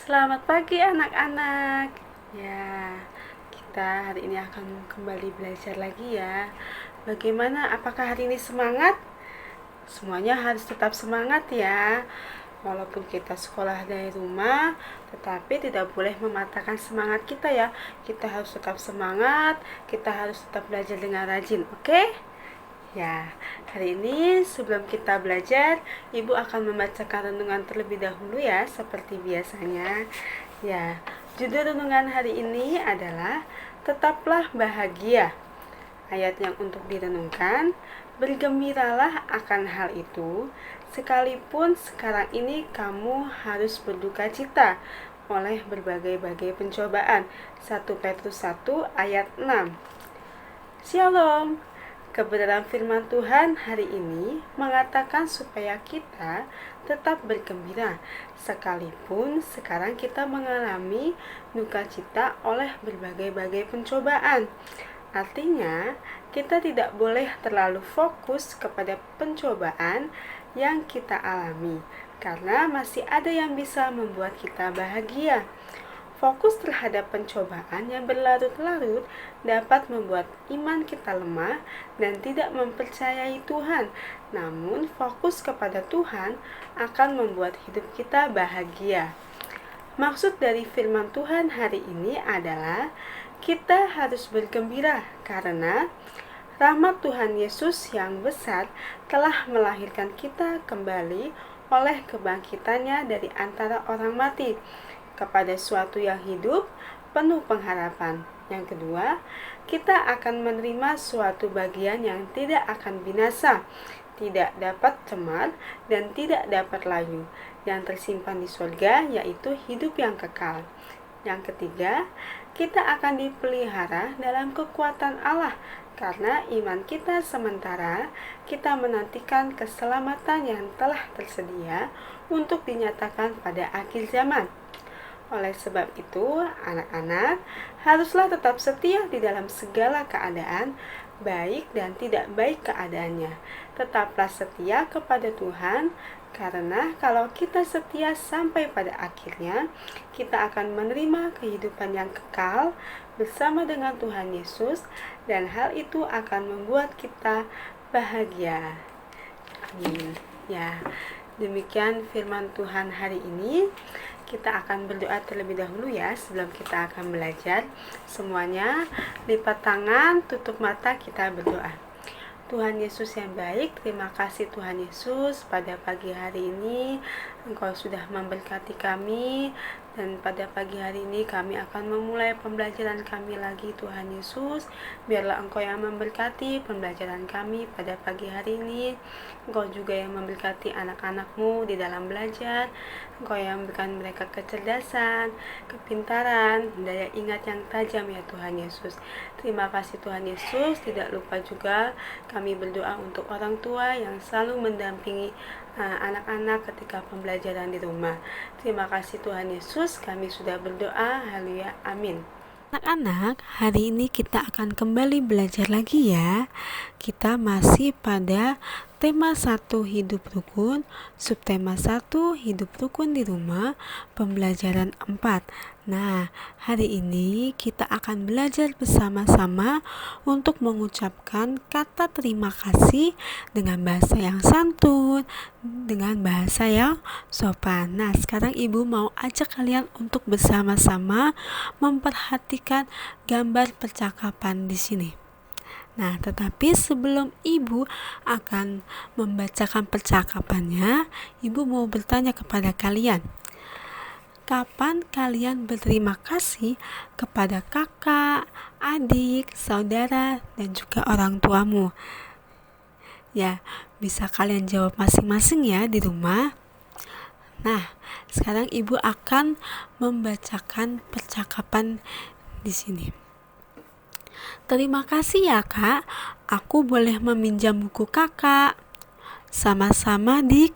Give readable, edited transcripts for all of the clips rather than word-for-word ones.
Selamat pagi anak-anak. Ya, kita hari ini akan kembali belajar lagi ya. Bagaimana? Apakah hari ini semangat? Semuanya harus tetap semangat ya. Walaupun kita sekolah dari rumah, tetapi tidak boleh mematahkan semangat kita ya. Kita harus tetap semangat, kita harus tetap belajar dengan rajin, oke? Ya, hari ini sebelum kita belajar, Ibu akan membacakan renungan terlebih dahulu ya, seperti biasanya. Ya, judul renungan hari ini adalah Tetaplah Bahagia. Ayat yang untuk direnungkan, bergembiralah akan hal itu, sekalipun sekarang ini kamu harus berduka cita oleh berbagai-bagai pencobaan. 1 Petrus 1 ayat 6. Shalom. Kebenaran firman Tuhan hari ini mengatakan supaya kita tetap bergembira sekalipun sekarang kita mengalami duka cita oleh berbagai-bagai pencobaan. Artinya, kita tidak boleh terlalu fokus kepada pencobaan yang kita alami karena masih ada yang bisa membuat kita bahagia. Fokus terhadap pencobaan yang berlarut-larut dapat membuat iman kita lemah dan tidak mempercayai Tuhan. Namun, fokus kepada Tuhan akan membuat hidup kita bahagia. Maksud dari firman Tuhan hari ini adalah kita harus bergembira karena rahmat Tuhan Yesus yang besar telah melahirkan kita kembali oleh kebangkitannya dari antara orang mati kepada suatu yang hidup, penuh pengharapan. Yang kedua, kita akan menerima suatu bagian yang tidak akan binasa, tidak dapat cemar, dan tidak dapat layu, yang tersimpan di surga, yaitu hidup yang kekal. Yang ketiga, kita akan dipelihara dalam kekuatan Allah, karena iman kita sementara, kita menantikan keselamatan yang telah tersedia untuk dinyatakan pada akhir zaman. Oleh sebab itu, anak-anak haruslah tetap setia di dalam segala keadaan, baik dan tidak baik keadaannya. Tetaplah setia kepada Tuhan, karena kalau kita setia sampai pada akhirnya, kita akan menerima kehidupan yang kekal bersama dengan Tuhan Yesus, dan hal itu akan membuat kita bahagia. Amin. Ya, demikian firman Tuhan hari ini. Kita akan berdoa terlebih dahulu ya sebelum kita akan belajar. Semuanya lipat tangan, tutup mata, kita berdoa. Tuhan Yesus yang baik, terima kasih Tuhan Yesus pada pagi hari ini Engkau sudah memberkati kami, dan pada pagi hari ini kami akan memulai pembelajaran kami lagi Tuhan Yesus. Biarlah Engkau yang memberkati pembelajaran kami pada pagi hari ini. Engkau juga yang memberkati anak-anak-Mu di dalam belajar. Engkau yang memberikan mereka kecerdasan, kepintaran, daya ingat yang tajam ya Tuhan Yesus. Terima kasih Tuhan Yesus. Tidak lupa juga kami berdoa untuk orang tua yang selalu mendampingi anak-anak ketika pembelajaran di rumah. Terima kasih Tuhan Yesus, kami sudah berdoa. Haleluya, amin. Anak-anak, hari ini kita akan kembali belajar lagi ya. Kita masih pada tema 1 hidup rukun, subtema 1 hidup rukun di rumah, pembelajaran 4. Nah, hari ini kita akan belajar bersama-sama untuk mengucapkan kata terima kasih dengan bahasa yang santun, dengan bahasa yang sopan. Nah, sekarang Ibu mau ajak kalian untuk bersama-sama memperhatikan gambar percakapan di sini. Nah, tetapi sebelum Ibu akan membacakan percakapannya, Ibu mau bertanya kepada kalian. Kapan kalian berterima kasih kepada kakak, adik, saudara, dan juga orang tuamu? Ya, bisa kalian jawab masing-masing ya di rumah. Nah, sekarang Ibu akan membacakan percakapan di sini. Terima kasih ya kak, aku boleh meminjam buku kakak. Sama-sama dik,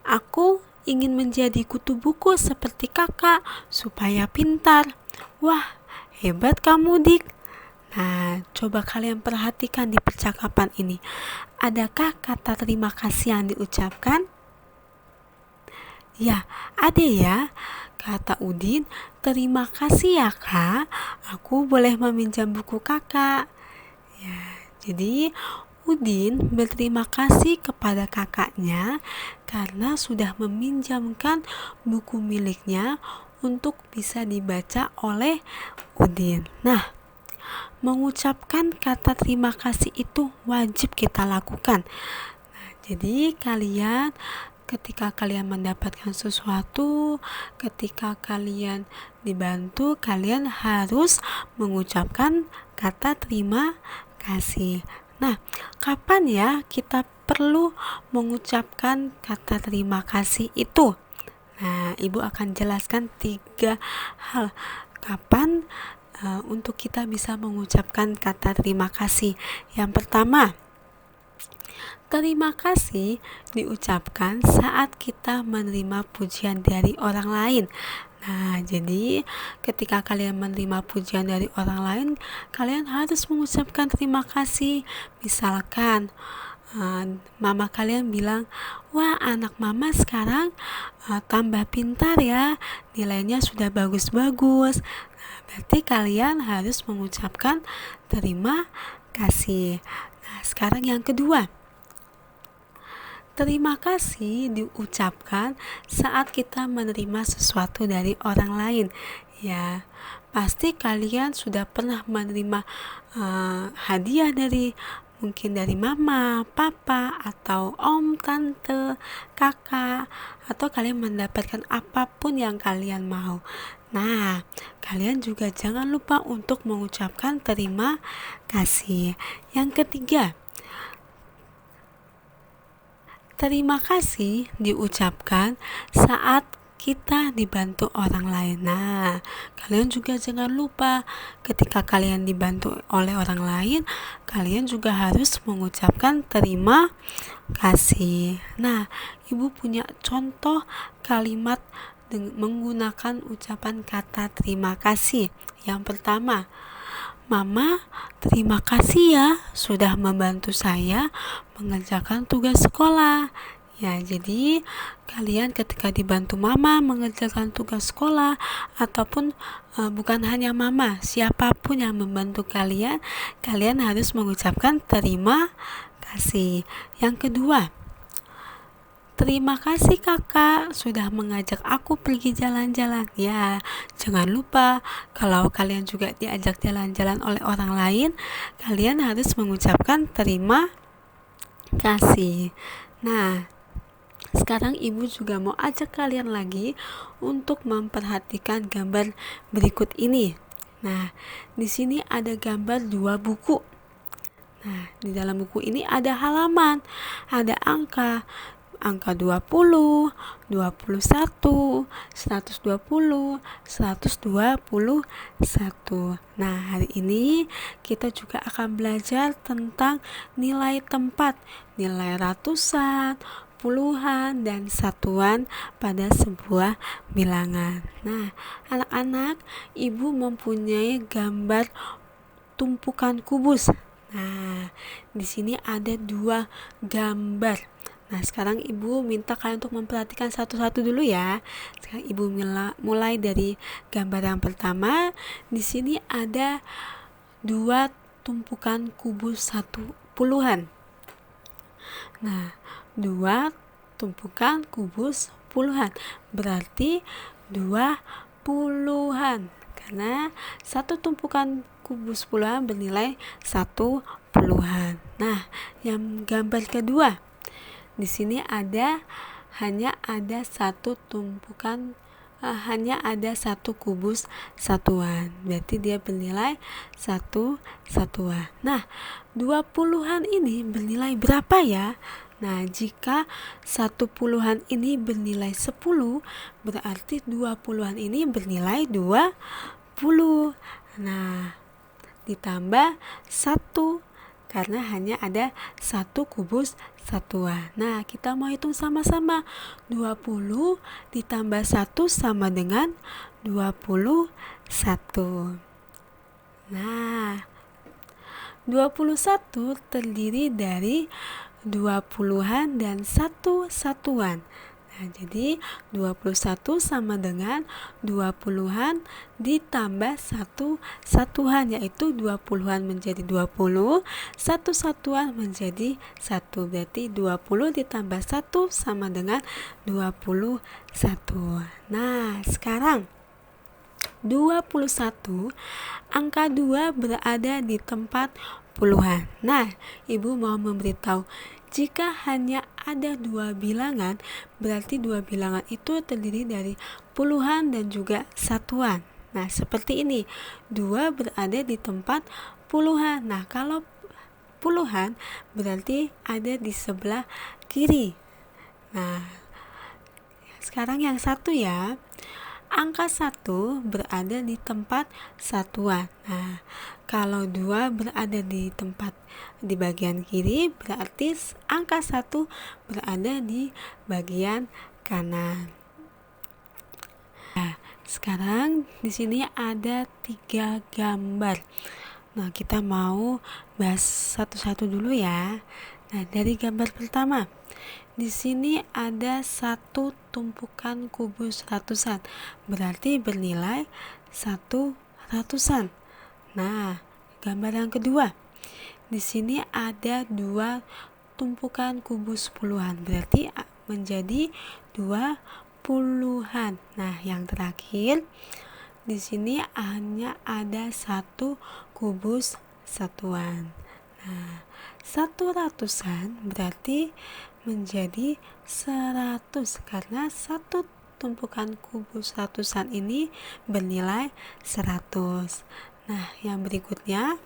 aku ingin menjadi kutu buku seperti kakak supaya pintar. Wah, hebat kamu dik. Nah, coba kalian perhatikan di percakapan ini. Adakah kata terima kasih yang diucapkan? Ya, ada ya. Kata Udin, "Terima kasih ya kak, aku boleh meminjam buku kakak." Ya, jadi Udin berterima kasih kepada kakaknya karena sudah meminjamkan buku miliknya untuk bisa dibaca oleh Udin. Nah, mengucapkan kata terima kasih itu wajib kita lakukan. Jadi ketika kalian mendapatkan sesuatu, ketika kalian dibantu, kalian harus mengucapkan kata terima kasih. Nah, kapan ya kita perlu mengucapkan kata terima kasih itu? Nah, Ibu akan jelaskan 3 hal kapan untuk kita bisa mengucapkan kata terima kasih. Yang pertama, terima kasih diucapkan saat kita menerima pujian dari orang lain. Nah, jadi ketika kalian menerima pujian dari orang lain, kalian harus mengucapkan terima kasih. Misalkan mama kalian bilang, "Wah, anak mama sekarang tambah pintar ya, nilainya sudah bagus-bagus." Nah, berarti kalian harus mengucapkan terima kasih. Nah, sekarang yang kedua, terima kasih diucapkan saat kita menerima sesuatu dari orang lain. Ya, pasti kalian sudah pernah menerima hadiah mungkin dari mama, papa, atau om, tante, kakak, atau kalian mendapatkan apapun yang kalian mau. Nah, kalian juga jangan lupa untuk mengucapkan terima kasih. Yang ketiga, terima kasih diucapkan saat kita dibantu orang lain. Nah, kalian juga jangan lupa ketika kalian dibantu oleh orang lain, kalian juga harus mengucapkan terima kasih. Nah, Ibu punya contoh kalimat menggunakan ucapan kata terima kasih. Yang pertama, "Mama, terima kasih ya sudah membantu saya mengerjakan tugas sekolah." Ya, jadi kalian ketika dibantu mama mengerjakan tugas sekolah ataupun bukan hanya mama, siapapun yang membantu kalian, kalian harus mengucapkan terima kasih. Yang kedua, terima kasih kakak sudah mengajak aku pergi jalan-jalan. Ya, jangan lupa kalau kalian juga diajak jalan-jalan oleh orang lain, kalian harus mengucapkan terima kasih. Nah, sekarang Ibu juga mau ajak kalian lagi untuk memperhatikan gambar berikut ini. Nah, di sini ada gambar 2 buku. Nah, di dalam buku ini ada halaman, ada angka 20, 21, 120, 121. Nah, hari ini kita juga akan belajar tentang nilai tempat, nilai ratusan, puluhan, dan satuan pada sebuah bilangan. Nah, anak-anak, Ibu mempunyai gambar tumpukan kubus. Nah, di sini ada 2 gambar. Nah, sekarang Ibu minta kalian untuk memperhatikan satu-satu dulu ya. Sekarang Ibu mulai dari gambar yang pertama. Di sini ada 2 tumpukan kubus 10-an. Nah, 2 tumpukan kubus puluhan berarti 20-an, karena 1 tumpukan kubus puluhan bernilai 1 puluhan. Nah, yang gambar kedua, di sini hanya ada 1 tumpukan hanya ada 1 kubus satuan, berarti dia bernilai 1 satuan. Nah, 20-an ini bernilai berapa ya? Nah, jika 1 puluhan ini bernilai 10, berarti 20-an ini bernilai 20. Nah, ditambah 1 karena hanya ada 1 kubus satuan. Nah, kita mau hitung sama-sama. 20 ditambah 1 sama dengan 21. Nah, 21 terdiri dari 20-an dan 1 satuan. Nah, jadi 21 sama dengan 20-an ditambah satu satuan, yaitu 20-an menjadi 20, satu satuan menjadi 1. Berarti 20 ditambah 1 sama dengan 21. Nah, sekarang 21, angka 2 berada di tempat puluhan. Nah, Ibu mau memberitahu, jika hanya ada 2 bilangan, berarti 2 bilangan itu terdiri dari puluhan dan juga satuan. Nah, seperti ini, 2 berada di tempat puluhan. Nah, kalau puluhan berarti ada di sebelah kiri. Nah, sekarang yang satu ya. Angka 1 berada di tempat satuan. Nah, kalau 2 berada di bagian kiri, berarti angka 1 berada di bagian kanan. Nah, sekarang di sini ada 3 gambar. Nah, kita mau bahas satu-satu dulu ya. Nah, dari gambar pertama, di sini ada satu tumpukan kubus ratusan, berarti bernilai 1 ratusan. Nah, gambar yang kedua, di sini ada 2 tumpukan kubus puluhan, berarti menjadi 2 puluhan. Nah, yang terakhir, di sini hanya ada 1 kubus satuan. Nah, 1 ratusan berarti menjadi 100 karena 1 tumpukan kubus ratusan ini bernilai 100. Nah, yang berikutnya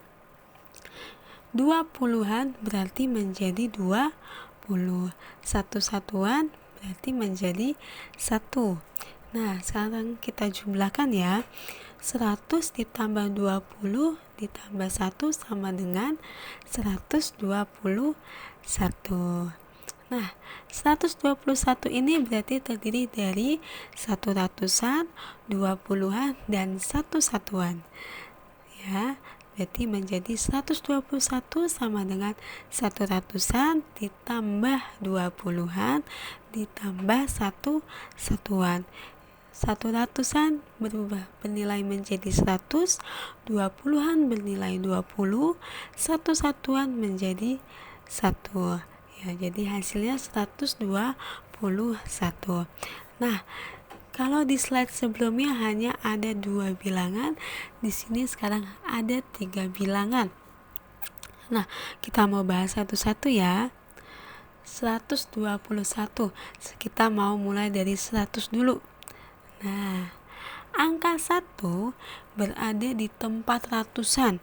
2 puluhan berarti menjadi 20. 1 satuan berarti menjadi 1. Nah, sekarang kita jumlahkan ya. 100 ditambah 20 ditambah 1 sama dengan 121. Nah, 121 ini berarti terdiri dari 1 ratusan, 2 puluhan, dan 1 satuan. Ya, berarti menjadi 121 sama dengan 1 ratusan ditambah 2 puluhan ditambah 1 satuan. 1 ratusan berubah bernilai menjadi 100, 2 puluhan bernilai 20, 1 satuan menjadi 1. Ya, jadi hasilnya 121. Nah, kalau di slide sebelumnya hanya ada 2 bilangan, di sini sekarang ada 3 bilangan. Nah, kita mau bahas satu-satu ya. 121. Kita mau mulai dari 100 dulu. Nah, angka 1 berada di tempat ratusan.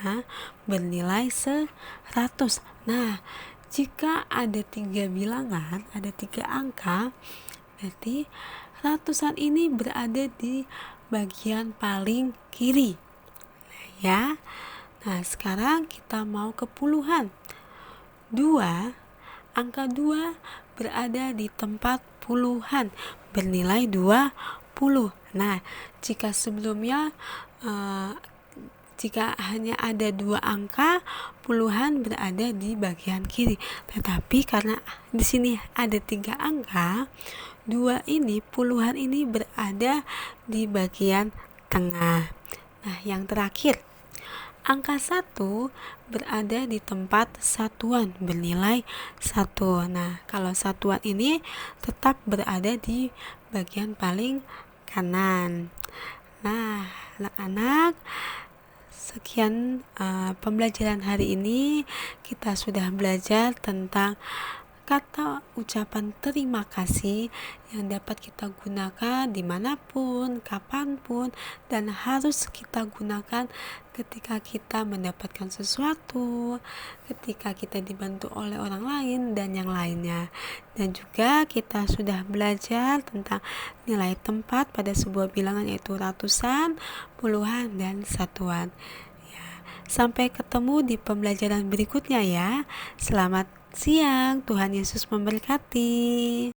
Nah, bernilai 100. Nah, jika ada 3 bilangan, ada 3 angka, berarti ratusan ini berada di bagian paling kiri. Ya. Nah, sekarang kita mau ke puluhan. 2, angka 2 berada di tempat puluhan, bernilai 20. Nah, jika sebelumnya jika hanya ada 2 angka, puluhan berada di bagian kiri. Tetapi karena di sini ada 3 angka, 2 ini, puluhan ini berada di bagian tengah. Nah, yang terakhir, angka 1 berada di tempat satuan, bernilai 1. Nah, kalau satuan ini tetap berada di bagian paling kanan. Nah, anak-anak, sekian pembelajaran hari ini. Kita sudah belajar tentang kata ucapan terima kasih yang dapat kita gunakan dimanapun, kapanpun, dan harus kita gunakan ketika kita mendapatkan sesuatu, ketika kita dibantu oleh orang lain, dan yang lainnya. Dan juga kita sudah belajar tentang nilai tempat pada sebuah bilangan, yaitu ratusan, puluhan, dan satuan. Ya, sampai ketemu di pembelajaran berikutnya ya. Selamat siang, Tuhan Yesus memberkati.